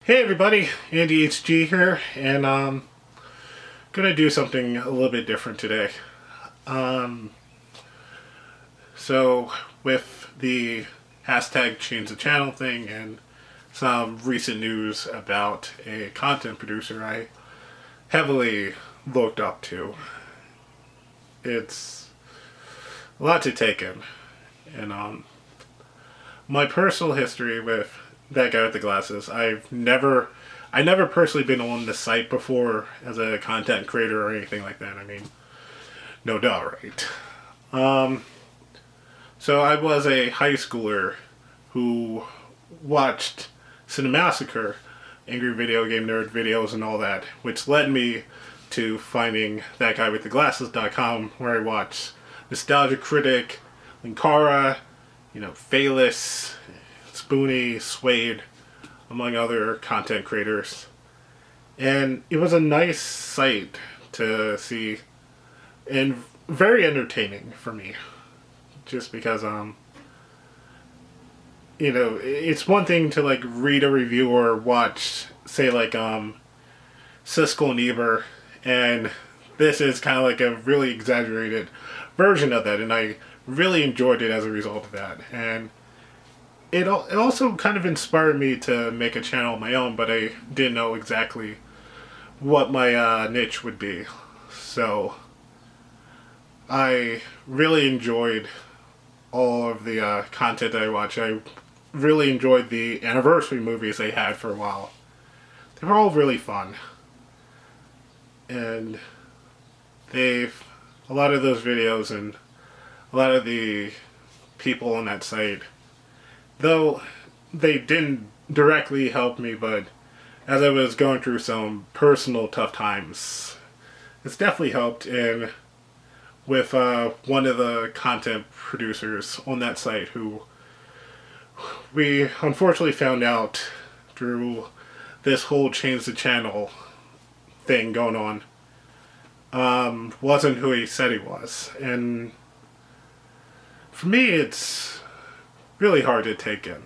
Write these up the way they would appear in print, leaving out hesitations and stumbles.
Hey everybody, Andy HG here, and gonna do something a little bit different today. So with the hashtag change the channel thing and some recent news about a content producer I heavily looked up to, it's a lot to take in. And my personal history with that guy with the glasses, I never personally been on the site before as a content creator or anything like that. I mean, no doubt, right? So I was a high schooler who watched Cinemassacre, Angry Video Game Nerd videos and all that, which led me to finding that guy with the glasses.com, where I watched Nostalgia Critic, Linkara, Phalis, Spoonie, Suede, among other content creators. And it was a nice site to see and very entertaining for me. Just because, it's one thing to like read a review or watch, say like, Siskel and Ebert, and this is kind of like a really exaggerated version of that, and I really enjoyed it as a result of that. And it also kind of inspired me to make a channel of my own, but I didn't know exactly what my niche would be. So I really enjoyed all of the content that I watched. I really enjoyed the anniversary movies they had for a while. They were all really fun. And a lot of those videos and a lot of the people on that site, though they didn't directly help me, but as I was going through some personal tough times, it's definitely helped. And with one of the content producers on that site, who we unfortunately found out through this whole change the channel thing going on, wasn't who he said he was. And for me, it's really hard to take in,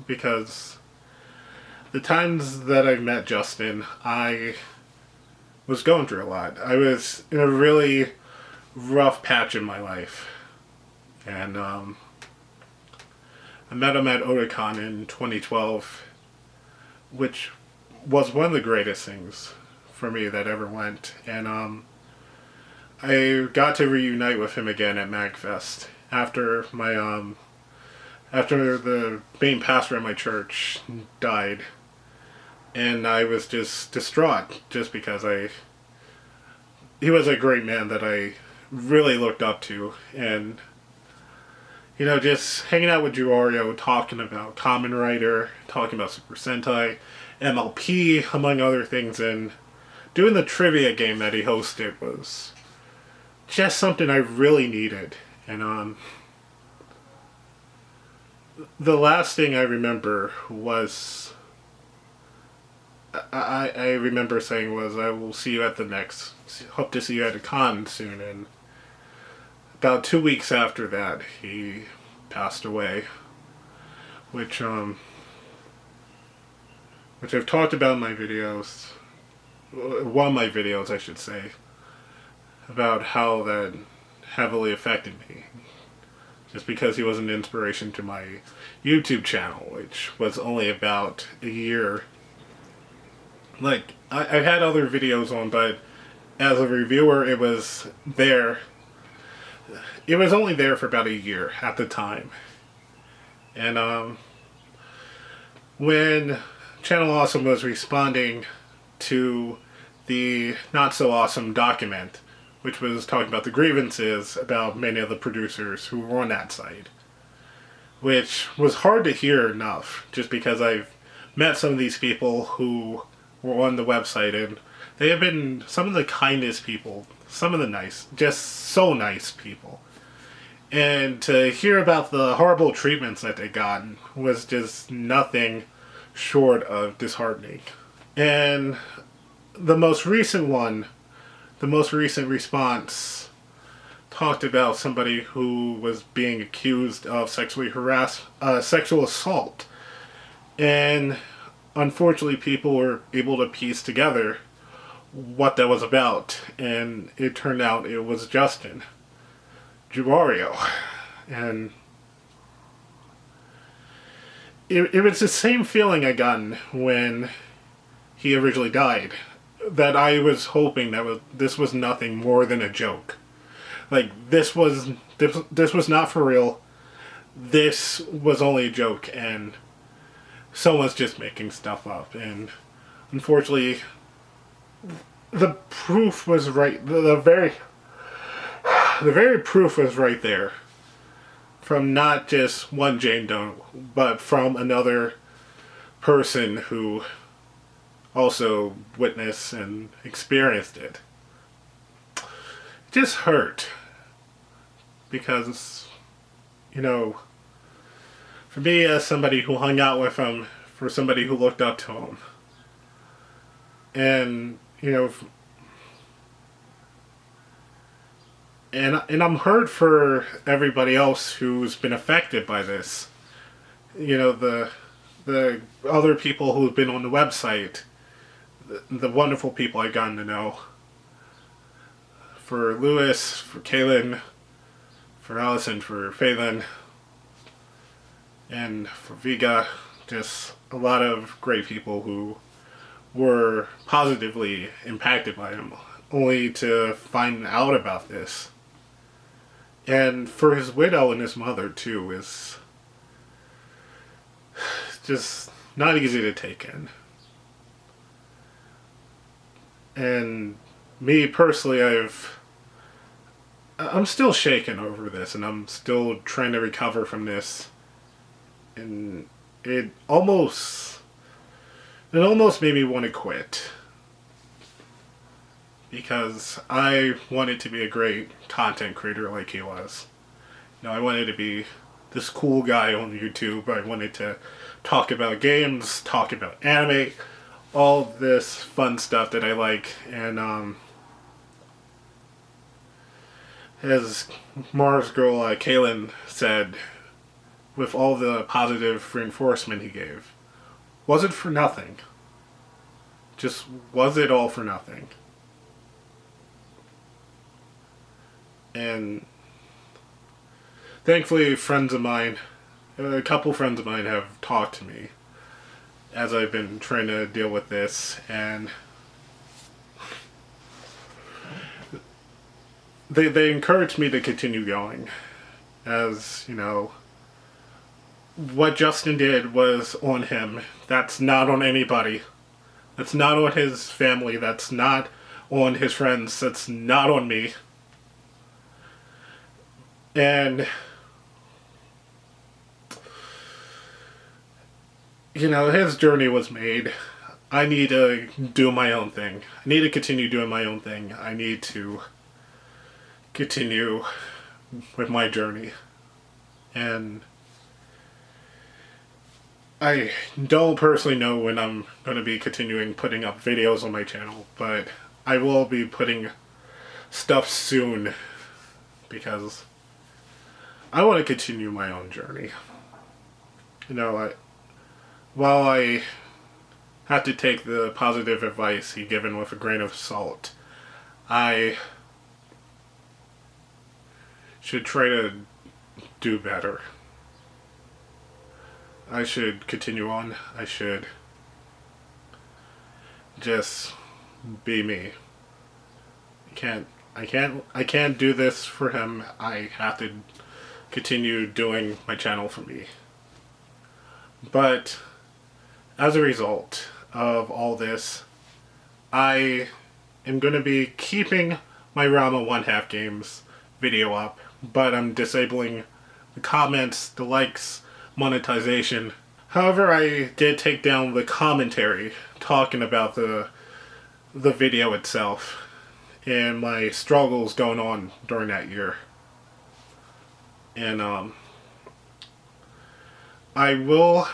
because the times that I met Justin, I was going through a lot. I was in a really rough patch in my life, and I met him at Otakon in 2012, which was one of the greatest things for me that ever went. And I got to reunite with him again at MagFest after my after the main pastor at my church died, and I was just distraught, just because he was a great man that I really looked up to. And just hanging out with JewWario, talking about Kamen Rider, talking about Super Sentai, MLP, among other things, and doing the trivia game that he hosted was just something I really needed. And the last thing I remember was, I remember saying was, I will see you at the next, hope to see you at a con soon. And about 2 weeks after that, he passed away, which I've talked about in my videos, one of my videos I should say, about how that heavily affected me. Just because he was an inspiration to my YouTube channel, which was only about a year. Like, I've had other videos on, but as a reviewer, it was there. It was only there for about a year at the time. And when Channel Awesome was responding to the Not So Awesome document, which was talking about the grievances about many of the producers who were on that site, which was hard to hear enough, just because I've met some of these people who were on the website, and they have been some of the kindest people, some of the nice, just so nice people. And to hear about the horrible treatments that they got was just nothing short of disheartening. And the most recent response talked about somebody who was being accused of sexual assault. And unfortunately people were able to piece together what that was about, and it turned out it was Justin JewWario. And it was the same feeling I got when he originally died, that I was hoping that this was nothing more than a joke. Like, this was not for real. This was only a joke, and someone's just making stuff up. And unfortunately, the proof was right. The very proof was right there, from not just one Jane Doe, but from another person who also witnessed and experienced it. It just hurt, because, you know, for me as somebody who hung out with him, for somebody who looked up to him, and, you know, and I'm hurt for everybody else who's been affected by this. You know, the other people who've been on the website, the wonderful people I've gotten to know. For Lewis, for Kaylin, for Allison, for Phelan, and for Viga, just a lot of great people who were positively impacted by him, only to find out about this. And for his widow and his mother too, is just not easy to take in. And me personally, I'm still shaken over this, and I'm still trying to recover from this. And it almost made me want to quit, because I wanted to be a great content creator like he was. You know, I wanted to be this cool guy on YouTube. I wanted to talk about games, talk about anime, all this fun stuff that I like. And as Mars girl Kaylin said, with all the positive reinforcement he gave, was it for nothing? Just was it all for nothing? And thankfully friends of mine, a couple friends of mine, have talked to me as I've been trying to deal with this, and they encouraged me to continue going. As, you know, what Justin did was on him. That's not on anybody. That's not on his family. That's not on his friends. That's not on me. And, you know, his journey was made. I need to do my own thing. I need to continue doing my own thing. I need to continue with my journey. And I don't personally know when I'm going to be continuing putting up videos on my channel, but I will be putting stuff soon, because I want to continue my own journey. You know, while I have to take the positive advice he given with a grain of salt, I should try to do better. I should continue on. I should just be me. I can't do this for him. I have to continue doing my channel for me. But as a result of all this, I am going to be keeping my Rama 1/2 games video up, but I'm disabling the comments, the likes, monetization. However, I did take down the commentary talking about the video itself and my struggles going on during that year. And I will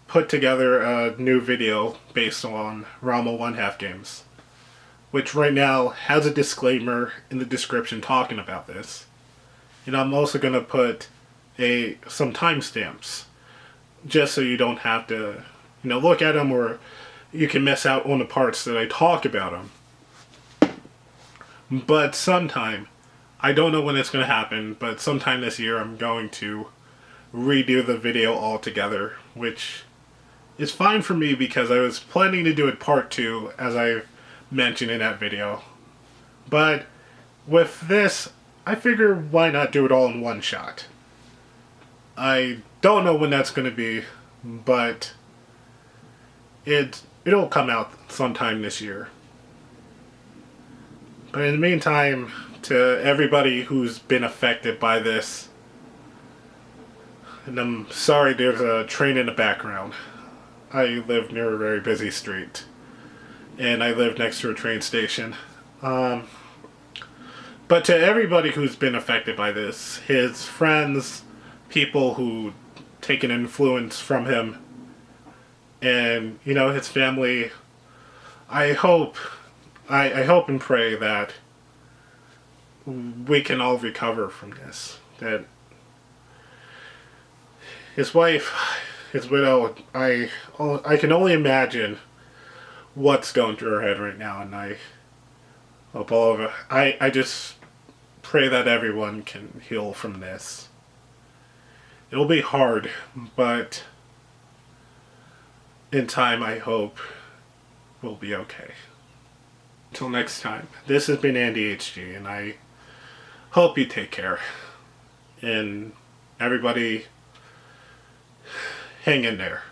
put together a new video based on Rama 1/2 games, which right now has a disclaimer in the description talking about this. And I'm also going to put some timestamps, just so you don't have to, look at them, or you can miss out on the parts that I talk about them. But sometime, I don't know when it's going to happen, but sometime this year I'm going to redo the video altogether, which is fine for me because I was planning to do it part 2, as I mentioned in that video. But with this, I figure why not do it all in one shot. I don't know when that's going to be, but it'll come out sometime this year. But in the meantime, to everybody who's been affected by this, and I'm sorry there's a train in the background. I live near a very busy street, and I live next to a train station. But to everybody who's been affected by this, his friends, people who take an influence from him, and, his family, I hope and pray that we can all recover from this. That his wife, his widow, I can only imagine what's going through her head right now, and I hope all of it. I just pray that everyone can heal from this. It'll be hard, but in time, I hope we'll be okay. Until next time, this has been Andy HG, and I hope you take care. And everybody, hang in there.